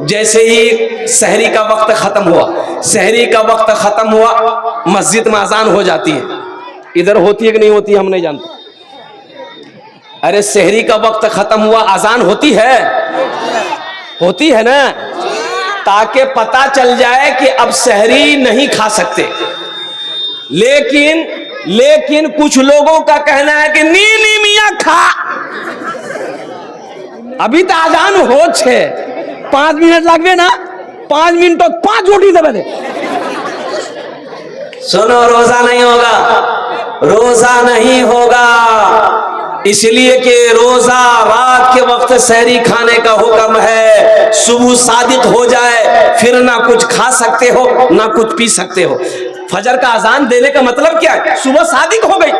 जैसे ही सहरी का वक्त खत्म हुआ, सहरी का वक्त खत्म हुआ, मस्जिद में अजान हो जाती है। इधर होती है कि नहीं होती हम नहीं जानते। अरे सहरी का वक्त खत्म हुआ, अजान होती है, होती है ना, ताकि पता चल जाए कि अब सहरी नहीं खा सकते। लेकिन कुछ लोगों का कहना है कि नी मियां खा, अभी तो अजान हो छे, 5 मिनट लगवे ना, 5 मिनट तो 5 रोटी दे। सुनो, रोजा नहीं होगा, रोजा नहीं होगा, इसलिए कि रोजा रात के वक्त सहरी खाने का हुक्म है। सुबह सादिक हो जाए फिर ना कुछ खा सकते हो ना कुछ पी सकते हो। फजर का अजान देने का मतलब क्या है? सुबह सादिक हो गई,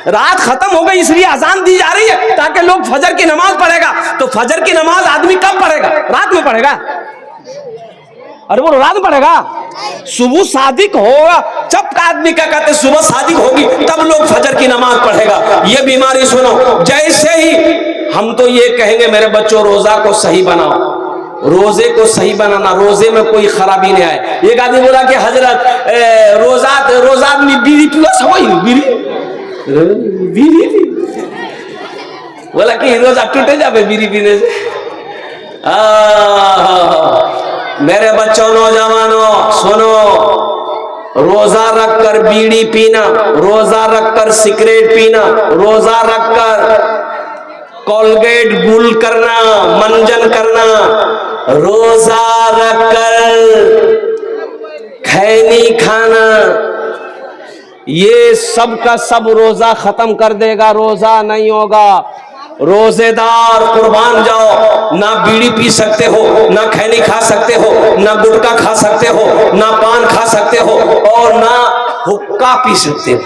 रात खत्म हो गई, इसलिए अजान दी जा रही है ताकि लोग फजर की नमाज पढ़ेगा। तो फजर की नमाज आदमी कब पढ़ेगा? रात में पढ़ेगा। अरे वो रात में पढ़ेगा, सुबह सादिक होगा, जब आदमी क्या कहते सुबह सादिक होगी तब लोग फजर की नमाज पढ़ेगा। ये बीमारी सुनो, जैसे ही हम तो ये कहेंगे मेरे बच्चों रोजा को सही बनाओ, रोजे को सही बनाना, रोजे में कोई खराबी नहीं आए। एक आदमी बोला कि हजरत रोजा में बीड़ी पीवा, समझ बीड़ी बोला कि रोजा टूटे जावे बीड़ी पीने से। मेरे बच्चों, नौजवानों सुनो, रोजा रखकर बीड़ी पीना, रोजा रखकर सिगरेट पीना, रोजा रखकर कोलगेट गुल करना, मंजन करना, रोजा रखकर खैनी खाना, ये सब का सब रोजा खत्म कर देगा, रोजा नहीं होगा। रोजेदार कुर्बान जाओ, ना बीड़ी पी सकते हो, ना खैनी खा सकते हो, ना गुटखा खा सकते हो, ना पान खा सकते हो और ना हुक्का पी सकते हो,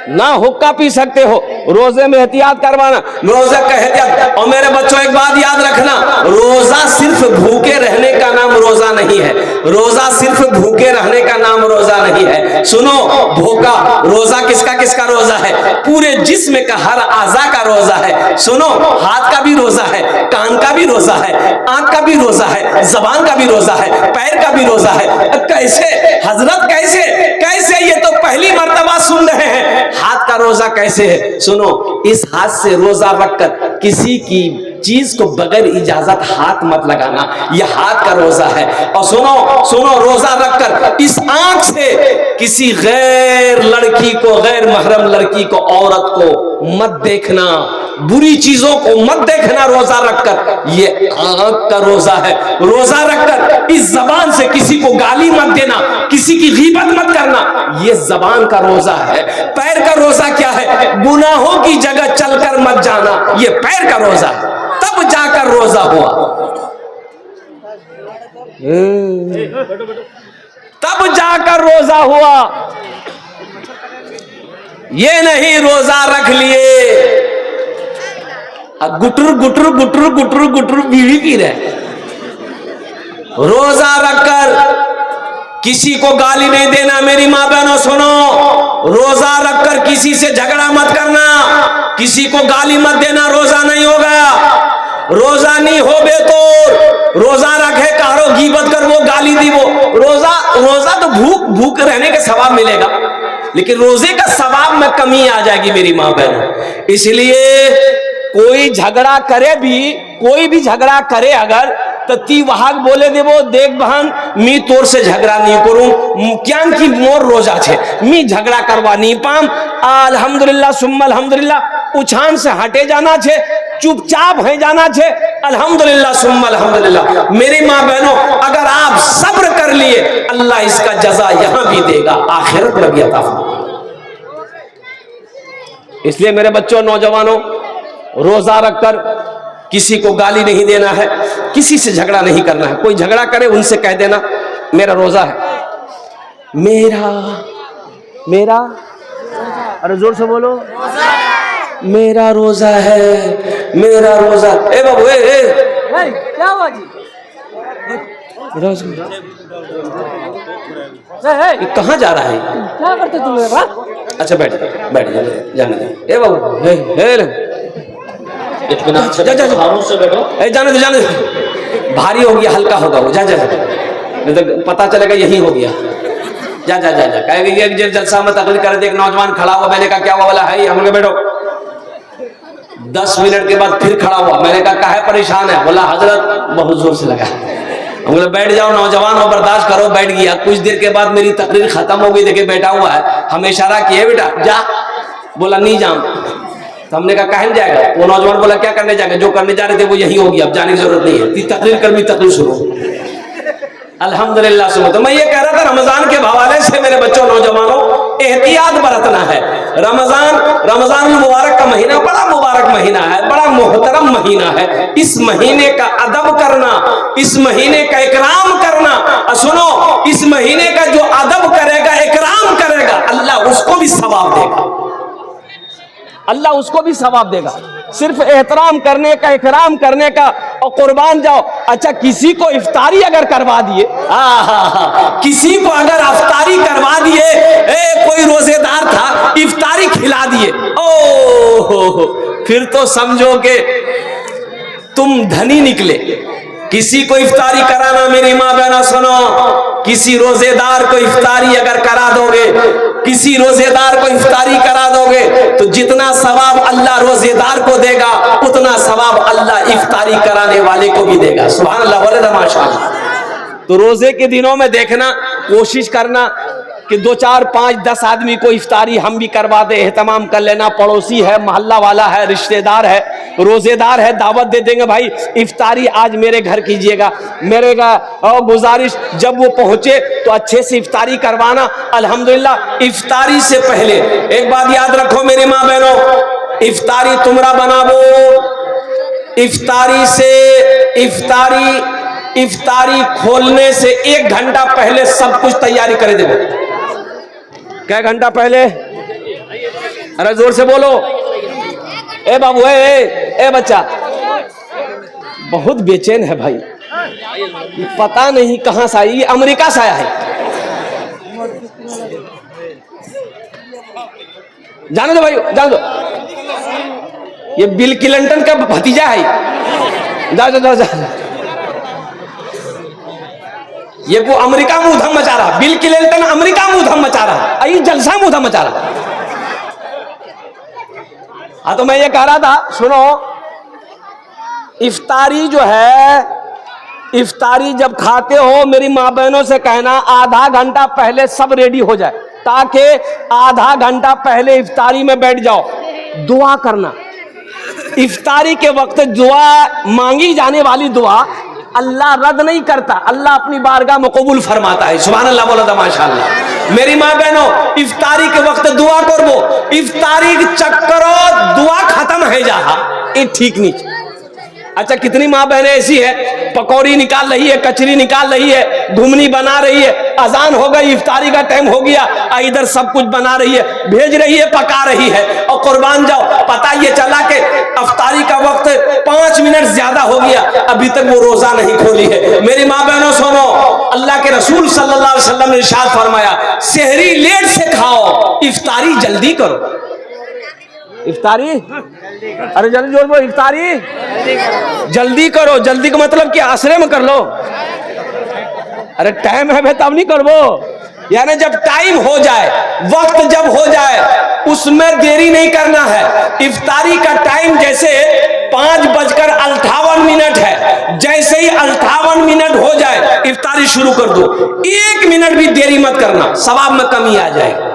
ना हुक्का पी सकते हो। रोजे में एहतियात करवाना, रोजा का एहतियात। और मेरे बच्चों एक बात याद रखना, रोजा सिर्फ भूखे रहने का नाम रोजा नहीं है, रोजा सिर्फ भूखे रहने का नाम रोजा नहीं है। सुनो, भूखा रोजा किसका किसका रोजा है? पूरे जिस्म का हर आज़ा का रोजा है। सुनो, हाथ का भी रोजा है, कान का भी रोजा है, आंख का भी रोजा है, जबान का भी रोजा है, पैर का भी रोजा है। कैसे हजरत, कैसे कैसे? ये तो पहली मर्तबा सुन रहे हैं। हाथ का रोजा कैसे है? सुनो, इस हाथ से रोजा रखकर किसी की चीज को बगैर इजाजत हाथ मत लगाना, यह हाथ का रोजा है। और सुनो, रोजा रखकर इस आंख से किसी गैर लड़की को, गैर महरम लड़की को, औरत को मत देखना, बुरी चीजों को मत देखना रोजा रखकर, ये आंख का रोजा है। रोजा रखकर इस जबान से किसी को गाली मत देना, किसी की गीबत मत करना, ये जबान का रोजा है। पैर का रोजा क्या है? गुनाहों की जगह चलकर मत जाना, ये पैर का रोजा है। तब जाकर रोजा हुआ, तब जाकर रोजा हुआ। ये नहीं रोजा रख लिए गुटुर गुटुर गुटुर गुटुर गुटुर बीड़ी पी रहे। रोजा रखकर किसी को गाली नहीं देना। मेरी माँ बहनों सुनो, रोजा रखकर किसी से झगड़ा मत करना, किसी को गाली मत देना, रोजा नहीं होगा। रोजा नहीं हो बे तो रोजा रखे कारो गीबत कर वो गाली दी वो रोजा तो भूख रहने का सवाब मिलेगा, लेकिन रोजे का सवाब में कमी आ जाएगी मेरी माँ बहन। इसलिए कोई झगड़ा करे भी, कोई भी झगड़ा करे अगर तो ती वहां बोले देवो, देख बहन मी तोर से झगड़ा नहीं करूं, क्या की मोर रोजा छे, मी झगड़ा करवा नहीं पाम। अल्हम्दुलिल्लाह सुम्मा अल्हम्दुलिल्लाह, उछान से हटे जाना छे, चुपचाप है जाना छे। अल्हम्दुलिल्लाह सुम्मा अल्हम्दुलिल्लाह। मेरी माँ बहनों, अगर आप सब्र कर लिए अल्लाह इसका जजा यहां भी देगा, आखिरत में भी अता फरमाएगा। इसलिए मेरे बच्चों, नौजवानों, रोजा रखकर किसी को गाली नहीं देना है, किसी से झगड़ा नहीं करना है। कोई झगड़ा करे उनसे कह देना मेरा रोजा है, मेरा अरे जोर से बोलो, मेरा रोजा है, मेरा रोजा। ए बाबू, क्या हुआ जी? कहाँ जा रहा है? क्या करते तुम? अच्छा बैठ जाने दे। ए बाबू, जाने दो, भारी हो गया, हल्का होगा वो, जा जा जा, नहीं तो पता चलेगा यही हो गया, जा जा जा जा। कहेगा ये जलसा में तकलीफ कर दे, एक नौजवान खड़ा हुआ, मैंने कहा क्या हुआ? बोला है, हम लोग बैठो। 10 मिनट के बाद फिर खड़ा हुआ, मैंने कहा काहे परेशान है? बोला हजरत बहुत जोर से लगा। हम बोले बैठ जाओ नौजवान हो, बर्दाश्त करो। बैठ गया। कुछ देर के बाद मेरी तकरीर खत्म हो गई, देखे बैठा हुआ है, हमें इशारा किए बेटा जा। बोला नहीं जाऊं। तो हमने कहा कहीं जाएगा? वो नौजवान बोला क्या करने जाएगा? जो करने जा रहे थे वो यही हो गया, अब जाने की जरूरत नहीं है, तकरीर कर भी तकरीर शुरू। अल्हम्दुलिल्लाह सुनो। तो मैं ये कह रहा था रमजान के हवाले से मेरे बच्चों नौजवानों एहतियात बरतना है। रमजान मुबारक का महीना बड़ा मुबारक महीना है, बड़ा मोहतरम महीना है। इस महीने का अदब करना, इस महीने का इकराम करना, सुनो इस महीने का जो अदब करेगा, इकराम करेगा, अल्लाह उसको भी सवाब देगा, अल्लाह उसको भी सवाब देगा। सिर्फ एहतराम करने का, इकराम करने का और कुर्बान जाओ। अच्छा किसी को इफ्तारी अगर करवा दिए, किसी को अगर इफ्तारी करवा दिए, कोई रोजेदार था इफ्तारी खिला दिए, ओ फिर तो समझो कि तुम धनी निकले। किसी को इफ्तारी कराना, मेरी माँ बहना सुनो, किसी रोजेदार को इफ्तारी अगर करा दोगे, किसी रोजेदार को इफ्तारी करा दोगे तो जितना सवाब अल्लाह रोजेदार को देगा उतना सवाब अल्लाह इफ्तारी कराने वाले को भी देगा। सुभान अल्लाह, बोले ना माशाअल्लाह। तो रोजे के दिनों में देखना, कोशिश करना कि 2, 4, 5, 10 आदमी को इफ्तारी हम भी करवा दे, एहतमाम कर लेना। पड़ोसी है, मोहल्ला वाला है, रिश्तेदार है, रोजेदार है, दावत दे देंगे, भाई इफ्तारी आज मेरे घर कीजिएगा। मेरे गुजारिश, जब वो पहुंचे तो अच्छे से इफ्तारी करवाना। अल्हम्दुलिल्लाह इफ्तारी से पहले एक बात याद रखो मेरी माँ बहनों, इफ्तारी तुमरा बनावो। इफ्तारी खोलने से 1 घंटा पहले सब कुछ तैयारी करे देवो। क्या घंटा पहले? अरे जोर से बोलो। ए बाबू, ए बच्चा, बहुत बेचैन है भाई, पता नहीं कहां से आई, ये अमेरिका से आया है। जाने दो भाई, जाने दो, ये बिल क्लिंटन का भतीजा है। जा ये वो अमेरिका में उधम मचा रहा, बिल क्लिंटन अमेरिका में उधम मचा रहा, ये जलसा में उधम मचा रहा। हाँ तो मैं ये कह रहा था, सुनो इफ्तारी जो है, इफ्तारी जब खाते हो मेरी माँ बहनों से कहना आधा घंटा पहले सब रेडी हो जाए, ताकि आधा घंटा पहले इफ्तारी में बैठ जाओ। दुआ करना, इफ्तारी के वक्त दुआ मांगी जाने वाली दुआ अल्लाह रद्द नहीं करता, अल्लाह अपनी बारगाह में कबूल फरमाता है। सुभान अल्लाह, बोला था माशाअल्लाह। मेरी माँ बहनों इफ्तारी के वक्त दुआ करो, इफ्तारी चक्करो दुआ खत्म है जहा, ये ठीक नहीं। अच्छा कितनी माँ बहनें ऐसी है, पकौड़ी निकाल रही है, कचरी निकाल रही है, घुमनी बना रही है, अजान हो गई, इफ्तारी का टाइम हो गया, इधर सब कुछ बना रही है, भेज रही है, पका रही है, और कुर्बान जाओ पता ये चला कि इफ्तारी का वक्त 5 मिनट ज्यादा हो गया, अभी तक वो रोजा नहीं खोली है। मेरी माँ बहनों सुनो, अल्लाह के रसूल सल्लल्लाहु अलैहि वसल्लम ने इरशाद फरमाया, सेहरी लेट से खाओ, इफ्तारी जल्दी करो। इफ्तारी, अरे जल्दी जोर बोलो, इफ्तारी जल्दी करो। जल्दी का मतलब कि आसरे में कर लो। अरे टाइम है तब नहीं करबो, यानी जब टाइम हो जाए, वक्त जब हो जाए, उसमें देरी नहीं करना है। इफ्तारी का टाइम जैसे 5:58 है, जैसे ही 58 मिनट हो जाए इफ्तारी शुरू कर दो, 1 मिनट भी देरी मत करना, सवाब में कमी आ जाएगी।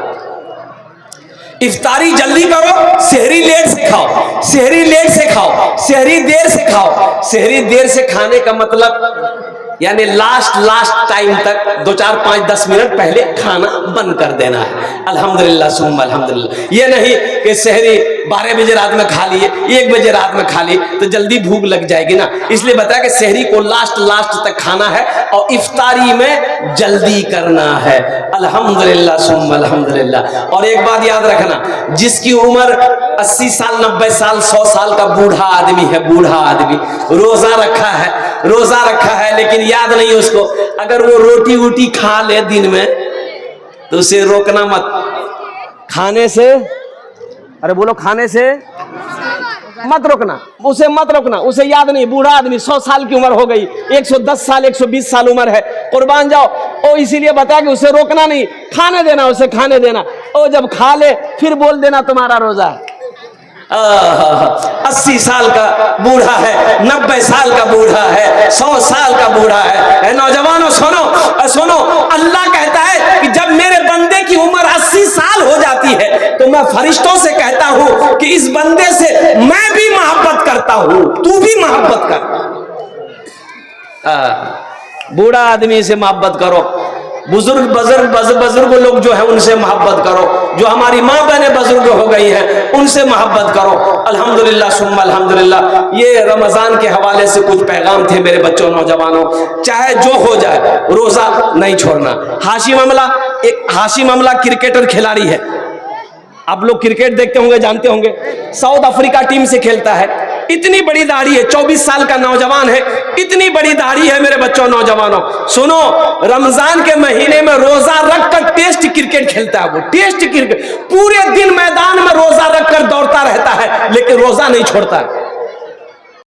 इफ्तारी जल्दी करो, सेहरी लेट से खाओ, सेहरी लेट से खाओ, सेहरी देर से खाओ। सेहरी देर से खाने का मतलब यानी लास्ट टाइम तक 2, 4, 5, 10 मिनट पहले खाना बंद कर देना है। अल्हम्दुलिल्लाह सुम्मा अल्हम्दुलिल्लाह। ये नहीं कि सेहरी 12 बजे रात में खा लिए, 1 बजे रात में खा ली तो जल्दी भूख लग जाएगी ना, इसलिए बताया कि सेहरी को लास्ट तक खाना है और इफ्तारी में जल्दी करना है। अल्हम्दुलिल्लाह सुम्मा अल्हम्दुलिल्लाह। और एक बात याद रखना, जिसकी उम्र 80 साल 90 साल 100 साल का बूढ़ा आदमी है, बूढ़ा आदमी रोजा रखा है लेकिन याद नहीं उसको, अगर वो रोटी वोटी खा ले दिन में तो उसे रोकना मत। खाने से, अरे बोलो खाने से, मत रोकना, उसे मत रोकना, उसे याद नहीं। बूढ़ा आदमी 100 साल की उम्र हो गई, 110 साल 120 साल उम्र है, कुर्बान जाओ। ओ इसीलिए बताया कि उसे रोकना नहीं, खाने देना, उसे खाने देना। ओ जब खा ले फिर बोल देना तुम्हारा रोजा है। 80 साल का बूढ़ा है, 90 साल का बूढ़ा है, 100 साल का बूढ़ा है। नौजवानों सुनो, सुनो, अल्लाह कहता है कि जब मेरे बंदे की उम्र 80 साल हो जाती है तो मैं फरिश्तों से कहता हूं कि इस बंदे से मैं भी मोहब्बत करता हूं, तू भी मोहब्बत कर। बूढ़ा आदमी से मोहब्बत करो, बुजुर्ग लोग जो है उनसे मोहब्बत करो, जो हमारी माँ बहनें बुजुर्ग हो गई हैं उनसे मोहब्बत करो। अल्हम्दुलिल्लाह सुम्मा अल्हम्दुलिल्लाह। ये रमजान के हवाले से कुछ पैगाम थे मेरे बच्चों, नौजवानों। चाहे जो हो जाए रोजा नहीं छोड़ना। हाशिम अमला क्रिकेटर खिलाड़ी है, आप लोग क्रिकेट देखते होंगे, जानते होंगे, साउथ अफ्रीका टीम से खेलता है। इतनी बड़ी दाढ़ी है, 24 साल का नौजवान है, इतनी बड़ी दाढ़ी है मेरे बच्चों, नौजवानों सुनो। रमजान के महीने में रोजा रखकर टेस्ट क्रिकेट खेलता है वो, टेस्ट क्रिकेट। पूरे दिन मैदान में रोजा रखकर दौड़ता रहता है, लेकिन रोजा नहीं छोड़ता है।